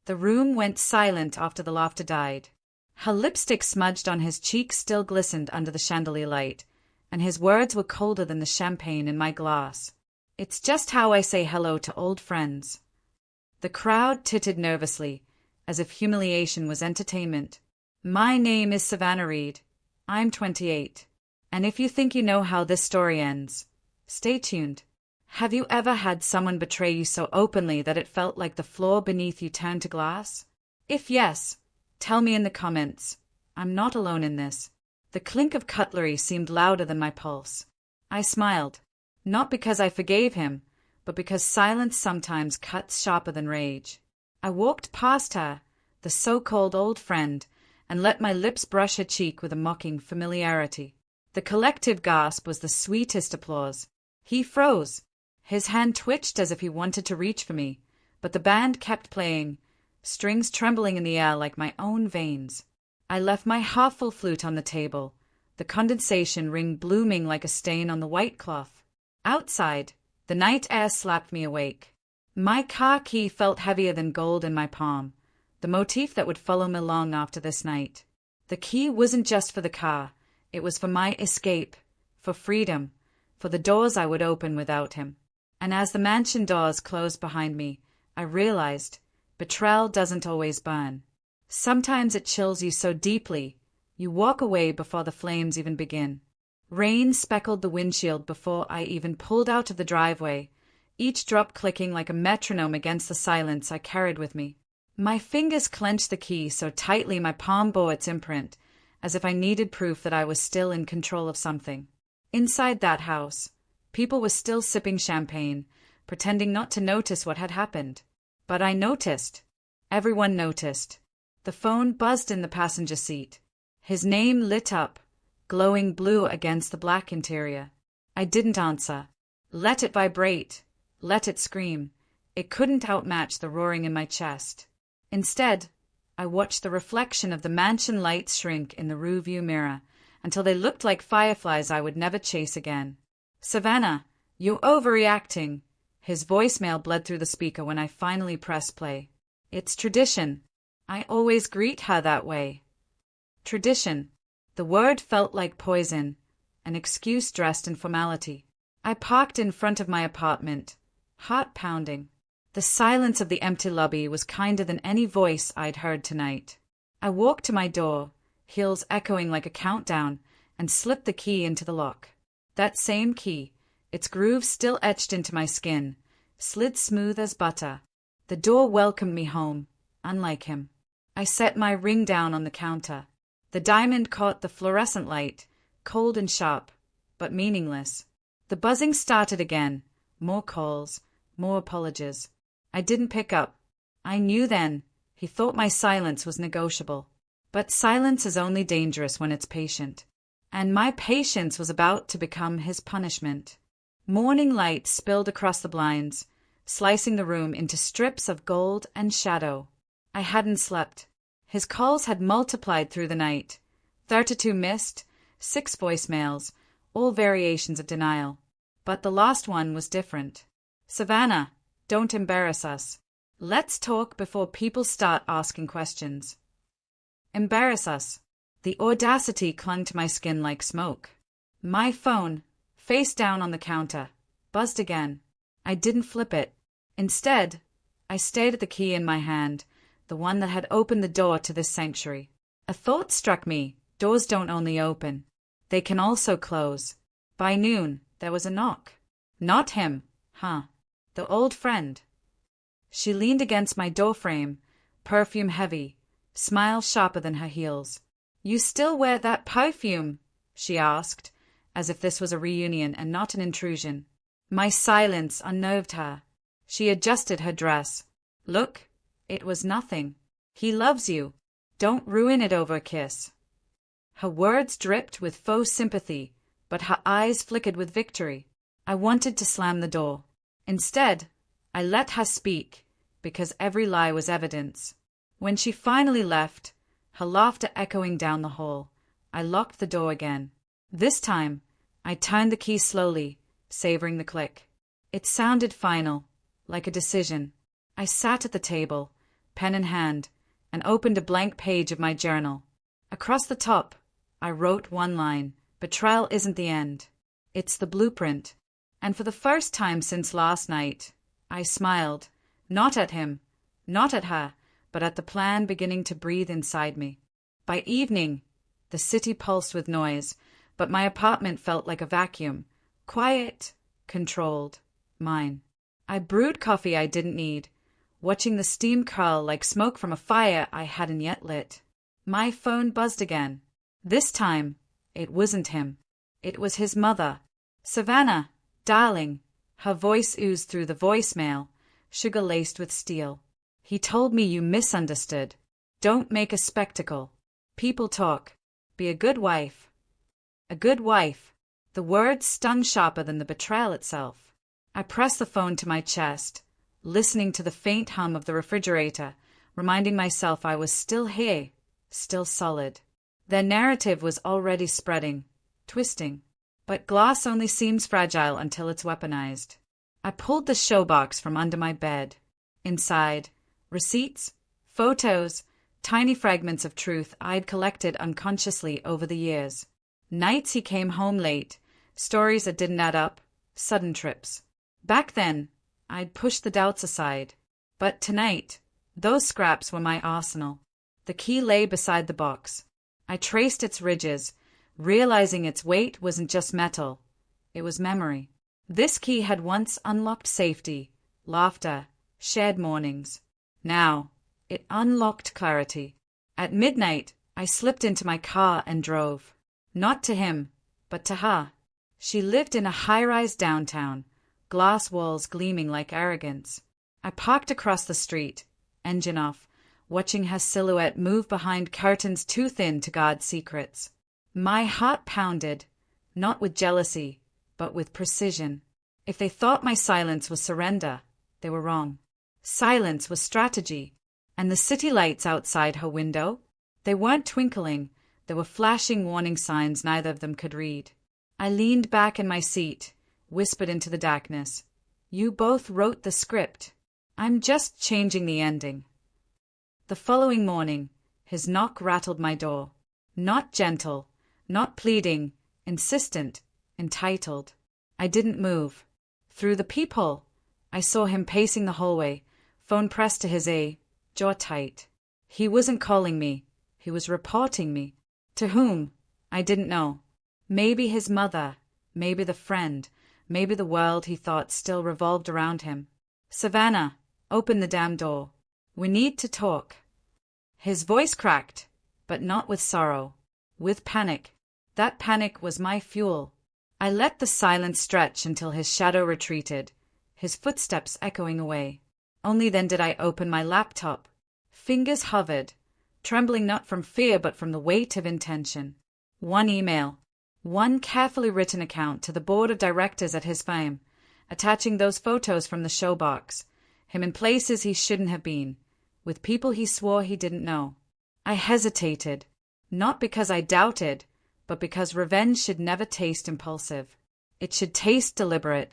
The room went silent after the laughter died. Her lipstick smudged on his cheeks still glistened under the chandelier light, and his words were colder than the champagne in my glass. It's just how I say hello to old friends. The crowd tittered nervously, as if humiliation was entertainment. My name is Savannah Reed. I'm 28. And if you think you know how this story ends, stay tuned. Have you ever had someone betray you so openly that it felt like the floor beneath you turned to glass? If yes, tell me in the comments. I'm not alone in this. The clink of cutlery seemed louder than my pulse. I smiled, not because I forgave him, but because silence sometimes cuts sharper than rage. I walked past her, the so-called old friend, and let my lips brush her cheek with a mocking familiarity. The collective gasp was the sweetest applause. He froze. His hand twitched as if he wanted to reach for me, but the band kept playing, strings trembling in the air like my own veins. I left my half-full flute on the table, the condensation ring blooming like a stain on the white cloth. Outside, the night air slapped me awake. My car key felt heavier than gold in my palm, the motif that would follow me long after this night. The key wasn't just for the car, it was for my escape, for freedom, for the doors I would open without him. And as the mansion doors closed behind me, I realized betrayal doesn't always burn. Sometimes it chills you so deeply, you walk away before the flames even begin. Rain speckled the windshield before I even pulled out of the driveway, each drop clicking like a metronome against the silence I carried with me. My fingers clenched the key so tightly my palm bore its imprint, as if I needed proof that I was still in control of something. Inside that house, people were still sipping champagne, pretending not to notice what had happened. But I noticed. Everyone noticed. The phone buzzed in the passenger seat. His name lit up, glowing blue against the black interior. I didn't answer. Let it vibrate. Let it scream. It couldn't outmatch the roaring in my chest. Instead, I watched the reflection of the mansion lights shrink in the rearview mirror until they looked like fireflies I would never chase again. Savannah, you're overreacting. His voicemail bled through the speaker when I finally pressed play. It's tradition. I always greet her that way. Tradition. The word felt like poison, an excuse dressed in formality. I parked in front of my apartment, heart pounding. The silence of the empty lobby was kinder than any voice I'd heard tonight. I walked to my door, heels echoing like a countdown, and slipped the key into the lock. That same key, its groove still etched into my skin, slid smooth as butter. The door welcomed me home, unlike him. I set my ring down on the counter. The diamond caught the fluorescent light, cold and sharp, but meaningless. The buzzing started again. More calls, more apologies. I didn't pick up. I knew then. He thought my silence was negotiable. But silence is only dangerous when it's patient. And my patience was about to become his punishment. Morning light spilled across the blinds, slicing the room into strips of gold and shadow. I hadn't slept. His calls had multiplied through the night. 32 missed, 6 voicemails, all variations of denial. But the last one was different. Savannah, don't embarrass us. Let's talk before people start asking questions. Embarrass us. The audacity clung to my skin like smoke. My phone, face down on the counter, buzzed again. I didn't flip it. Instead, I stared at the key in my hand, the one that had opened the door to this sanctuary. A thought struck me. Doors don't only open. They can also close. By noon, there was a knock. Not him, huh? The old friend. She leaned against my doorframe, perfume heavy, smile sharper than her heels. You still wear that perfume? She asked, as if this was a reunion and not an intrusion. My silence unnerved her. She adjusted her dress. Look, it was nothing. He loves you. Don't ruin it over a kiss. Her words dripped with faux sympathy, but her eyes flickered with victory. I wanted to slam the door. Instead, I let her speak, because every lie was evidence. When she finally left, her laughter echoing down the hall, I locked the door again. This time, I turned the key slowly, savoring the click. It sounded final, like a decision. I sat at the table, pen in hand, and opened a blank page of my journal. Across the top, I wrote one line: "Betrayal isn't the end. It's the blueprint." And for the first time since last night, I smiled, not at him, not at her, but at the plan beginning to breathe inside me. By evening, the city pulsed with noise, but my apartment felt like a vacuum, quiet, controlled, mine. I brewed coffee I didn't need, watching the steam curl like smoke from a fire I hadn't yet lit. My phone buzzed again. This time, it wasn't him. It was his mother. "Savannah, darling." Her voice oozed through the voicemail, sugar-laced with steel. "He told me you misunderstood. Don't make a spectacle. People talk. Be a good wife." A good wife. The word stung sharper than the betrayal itself. I pressed the phone to my chest, listening to the faint hum of the refrigerator, reminding myself I was still here, still solid. Their narrative was already spreading, twisting. But glass only seems fragile until it's weaponized. I pulled the showbox from under my bed. Inside, receipts, photos, tiny fragments of truth I'd collected unconsciously over the years. Nights he came home late, stories that didn't add up, sudden trips. Back then, I'd pushed the doubts aside. But tonight, those scraps were my arsenal. The key lay beside the box. I traced its ridges, realizing its weight wasn't just metal, it was memory. This key had once unlocked safety, laughter, shared mornings. Now, it unlocked clarity. At midnight, I slipped into my car and drove. Not to him, but to her. She lived in a high-rise downtown, glass walls gleaming like arrogance. I parked across the street, engine off, watching her silhouette move behind curtains too thin to guard secrets. My heart pounded, not with jealousy, but with precision. If they thought my silence was surrender, they were wrong. Silence was strategy, and the city lights outside her window, they weren't twinkling, they were flashing warning signs neither of them could read. I leaned back in my seat, whispered into the darkness. "You both wrote the script. I'm just changing the ending." The following morning, his knock rattled my door. Not gentle, not pleading, insistent, entitled. I didn't move. Through the peephole, I saw him pacing the hallway, phone pressed to his ear, jaw tight. He wasn't calling me. He was reporting me. To whom? I didn't know. Maybe his mother, maybe the friend, maybe the world he thought still revolved around him. "Savannah, open the damn door. We need to talk." His voice cracked, but not with sorrow, with panic. That panic was my fuel. I let the silence stretch until his shadow retreated, his footsteps echoing away. Only then did I open my laptop. Fingers hovered, trembling not from fear but from the weight of intention. One email, one carefully written account to the board of directors at his firm, attaching those photos from the showbox, him in places he shouldn't have been, with people he swore he didn't know. I hesitated, not because I doubted, but because revenge should never taste impulsive. It should taste deliberate,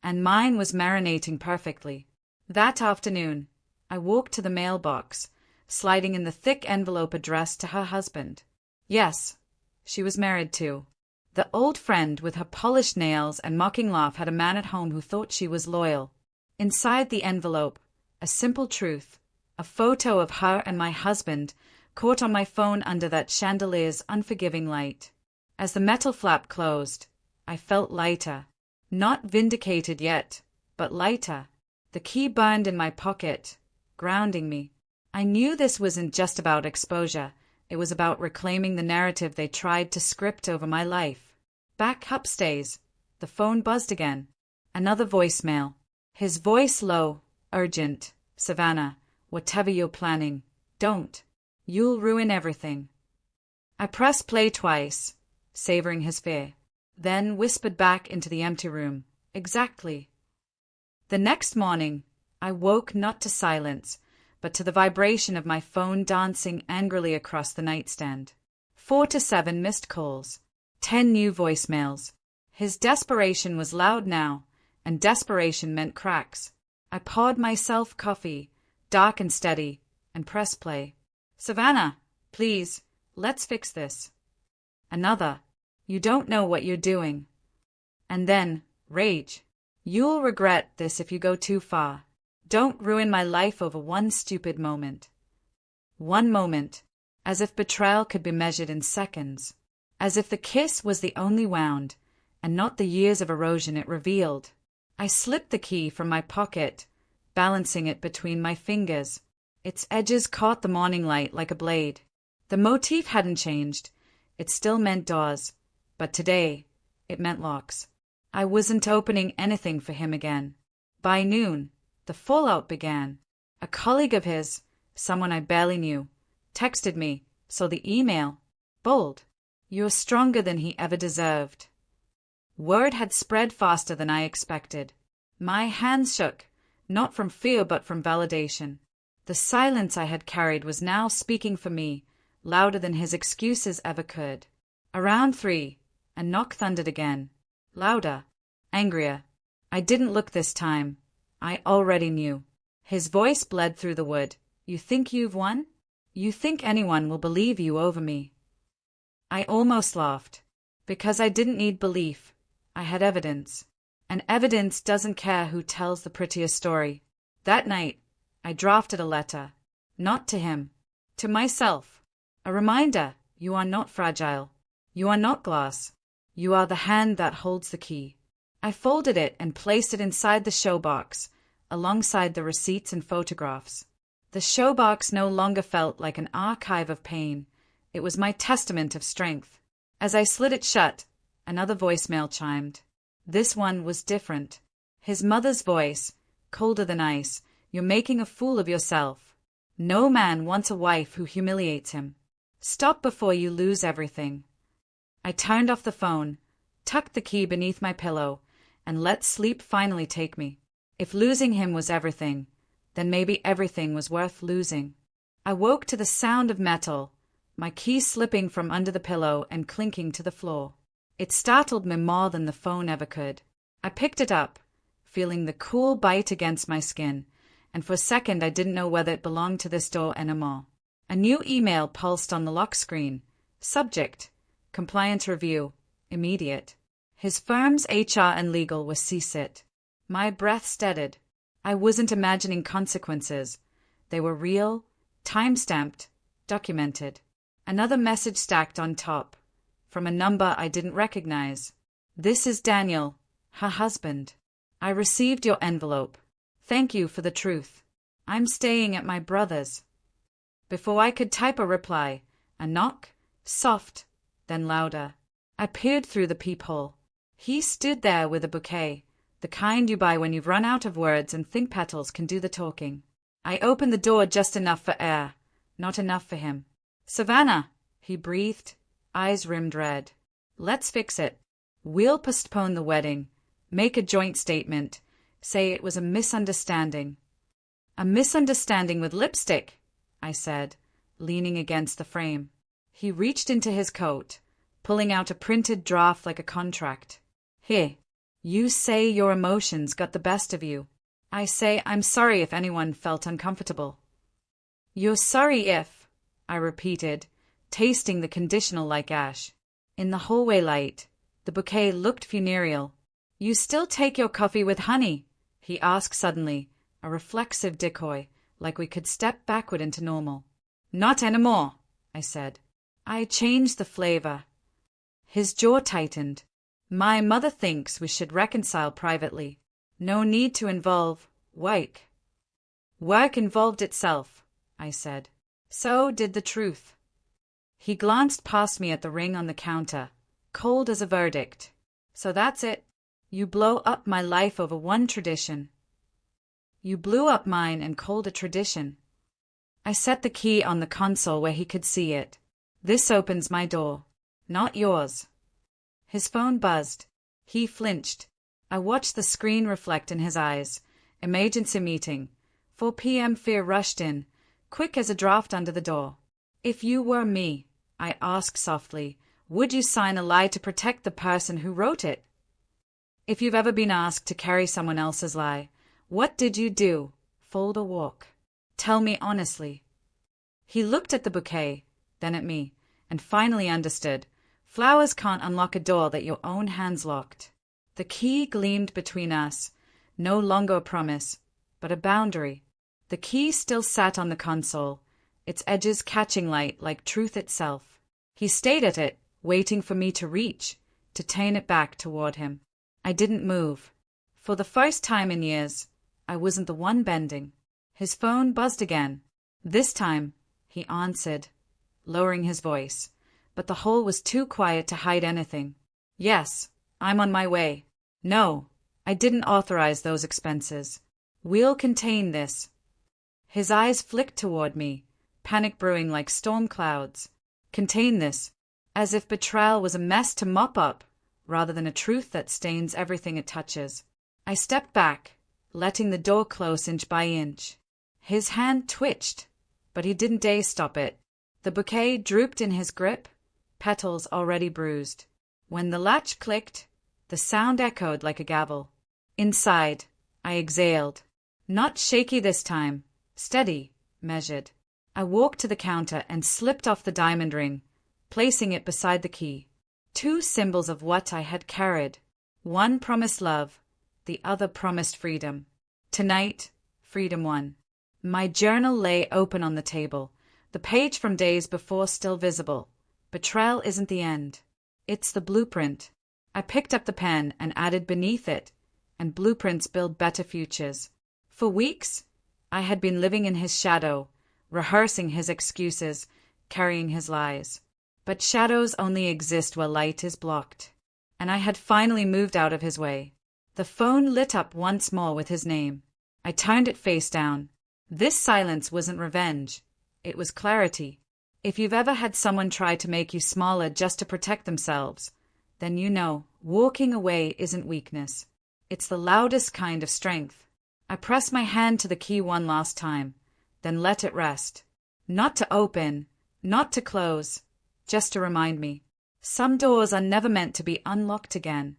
and mine was marinating perfectly. That afternoon, I walked to the mailbox, sliding in the thick envelope addressed to her husband. Yes, she was married too. The old friend with her polished nails and mocking laugh had a man at home who thought she was loyal. Inside the envelope, a simple truth, a photo of her and my husband, caught on my phone under that chandelier's unforgiving light. As the metal flap closed, I felt lighter. Not vindicated yet, but lighter. The key burned in my pocket, grounding me. I knew this wasn't just about exposure. It was about reclaiming the narrative they tried to script over my life. Back upstairs, the phone buzzed again. Another voicemail. His voice low, urgent. "Savannah, whatever you're planning, don't. You'll ruin everything." I pressed play twice, savoring his fear, then whispered back into the empty room. Exactly. The next morning, I woke not to silence, but to the vibration of my phone dancing angrily across the nightstand. 4 to 7 missed calls, 10 new voicemails. His desperation was loud now, and desperation meant cracks. I poured myself coffee, dark and steady, and pressed play. "Savannah, please, let's fix this." Another, "You don't know what you're doing." And then, rage. "You'll regret this if you go too far. Don't ruin my life over one stupid moment." One moment, as if betrayal could be measured in seconds. As if the kiss was the only wound, and not the years of erosion it revealed. I slipped the key from my pocket, balancing it between my fingers. Its edges caught the morning light like a blade. The motif hadn't changed. It still meant doors, but today, it meant locks. I wasn't opening anything for him again. By noon, the fallout began. A colleague of his, someone I barely knew, texted me, so the email, bold, "You're stronger than he ever deserved." Word had spread faster than I expected. My hands shook, not from fear but from validation. The silence I had carried was now speaking for me, louder than his excuses ever could. Around 3, a knock thundered again. Louder, angrier. I didn't look this time. I already knew. His voice bled through the wood. "You think you've won? You think anyone will believe you over me?" I almost laughed. Because I didn't need belief. I had evidence. And evidence doesn't care who tells the prettier story. That night, I drafted a letter. Not to him. To myself. A reminder, you are not fragile. You are not glass. You are the hand that holds the key. I folded it and placed it inside the showbox, alongside the receipts and photographs. The showbox no longer felt like an archive of pain. It was my testament of strength. As I slid it shut, another voicemail chimed. This one was different. His mother's voice, colder than ice. "You're making a fool of yourself. No man wants a wife who humiliates him. Stop before you lose everything." I turned off the phone, tucked the key beneath my pillow, and let sleep finally take me. If losing him was everything, then maybe everything was worth losing. I woke to the sound of metal, my key slipping from under the pillow and clinking to the floor. It startled me more than the phone ever could. I picked it up, feeling the cool bite against my skin, and for a second I didn't know whether it belonged to this door anymore. A new email pulsed on the lock screen. Subject: Compliance Review. Immediate. His firm's HR and legal was CSIT. My breath steadied. I wasn't imagining consequences. They were real, time-stamped, documented. Another message stacked on top, from a number I didn't recognize. "This is Daniel, her husband. I received your envelope. Thank you for the truth. I'm staying at my brother's." Before I could type a reply, a knock, soft, then louder. I peered through the peephole. He stood there with a bouquet, the kind you buy when you've run out of words and think petals can do the talking. I opened the door just enough for air, not enough for him. "Savannah," he breathed, eyes rimmed red. "Let's fix it. We'll postpone the wedding, make a joint statement, say it was a misunderstanding." "A misunderstanding with lipstick," I said, leaning against the frame. He reached into his coat, pulling out a printed draft like a contract. "Here, you say your emotions got the best of you. I say I'm sorry if anyone felt uncomfortable." "You're sorry if," I repeated, tasting the conditional like ash. In the hallway light, the bouquet looked funereal. "You still take your coffee with honey?" he asked suddenly, a reflexive decoy, like we could step backward into normal. "Not anymore," I said. "I changed the flavor." His jaw tightened. "My mother thinks we should reconcile privately. No need to involve work." "Work involved itself," I said. So did the truth. He glanced past me at the ring on the counter, cold as a verdict. "So that's it. You blow up my life over one tradition." "You blew up mine and called a tradition." I set the key on the console where he could see it. "This opens my door, not yours." His phone buzzed. He flinched. I watched the screen reflect in his eyes. Emergency meeting. 4 p.m. Fear rushed in, quick as a draft under the door. "If you were me," I asked softly, "would you sign a lie to protect the person who wrote it?" If you've ever been asked to carry someone else's lie, what did you do? Fold or walk? Tell me honestly. He looked at the bouquet, then at me, and finally understood. Flowers can't unlock a door that your own hands locked. The key gleamed between us, no longer a promise, but a boundary. The key still sat on the console, its edges catching light like truth itself. He stayed at it, waiting for me to reach, to turn it back toward him. I didn't move. For the first time in years, I wasn't the one bending. His phone buzzed again. This time, he answered, lowering his voice, but the hole was too quiet to hide anything. Yes, I'm on my way. No, I didn't authorize those expenses. We'll contain this. His eyes flicked toward me, panic brewing like storm clouds. Contain this, as if betrayal was a mess to mop up, rather than a truth that stains everything it touches. I stepped back, letting the door close inch by inch. His hand twitched, but he didn't dare stop it. The bouquet drooped in his grip, petals already bruised. When the latch clicked, the sound echoed like a gavel. Inside, I exhaled. Not shaky this time, steady, measured. I walked to the counter and slipped off the diamond ring, placing it beside the key. Two symbols of what I had carried. One promised love, the other promised freedom. Tonight, freedom won. My journal lay open on the table, the page from days before still visible. Betrayal isn't the end. It's the blueprint. I picked up the pen and added beneath it, and blueprints build better futures. For weeks, I had been living in his shadow, rehearsing his excuses, carrying his lies. But shadows only exist where light is blocked. And I had finally moved out of his way. The phone lit up once more with his name. I turned it face down. This silence wasn't revenge. It was clarity. If you've ever had someone try to make you smaller just to protect themselves, then you know walking away isn't weakness. It's the loudest kind of strength. I pressed my hand to the key one last time, then let it rest. Not to open, not to close, just to remind me. Some doors are never meant to be unlocked again.